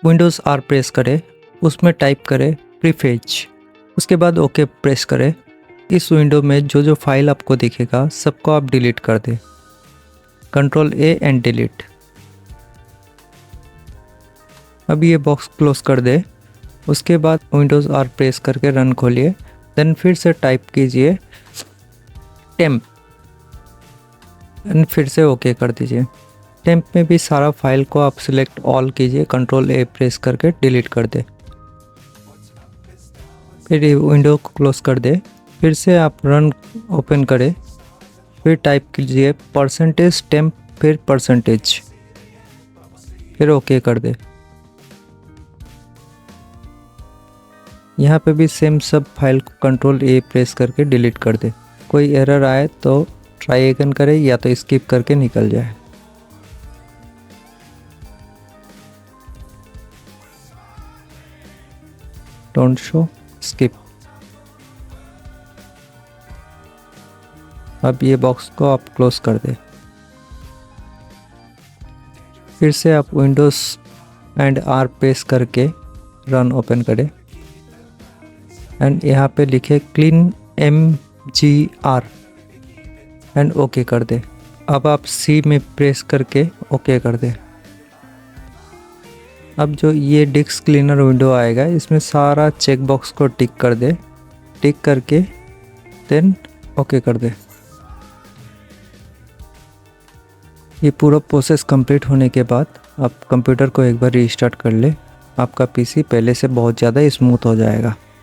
Windows are press करें, उसमें type करें प्रीफेच, उसके बाद ओके प्रेस करें। इस विंडो में जो जो फाइल आपको दिखेगा सबको आप डिलीट कर दें, कंट्रोल ए एंड डिलीट। अब ये बॉक्स क्लोज कर दे। उसके बाद विंडोज़ आर प्रेस करके रन खोलिए, देन फिर से टाइप कीजिए टेम्प एंड फिर से ओके कर दीजिए। टेम्प में भी सारा फाइल को आप सिलेक्ट ऑल कीजिए, कंट्रोल ए प्रेस करके डिलीट कर दे। फिर ये विंडो को क्लोज कर दे, फिर से आप रन ओपन करें, फिर टाइप कीजिए परसेंटेज टेम्प, फिर परसेंटेज, फिर ओके कर दे। यहाँ पे भी सेम सब फाइल को कंट्रोल ए प्रेस करके डिलीट कर दे। कोई एरर आए तो ट्राई अगेन करें या तो स्किप करके निकल जाए। Don't show, skip. अब ये बॉक्स को आप क्लोज कर दे। फिर से आप विंडोज एंड आर प्रेस करके रन ओपन करें एंड यहाँ पे लिखे क्लीन MGR एंड ओके कर दे। अब आप सी में प्रेस करके ओके कर दे। अब जो ये डिस्क क्लीनर विंडो आएगा, इसमें सारा चेक बॉक्स को टिक कर दे, टिक करके देन ओके कर दे। ये पूरा प्रोसेस कंप्लीट होने के बाद आप कंप्यूटर को एक बार रीस्टार्ट कर ले, आपका PC पहले से बहुत ज़्यादा स्मूथ हो जाएगा।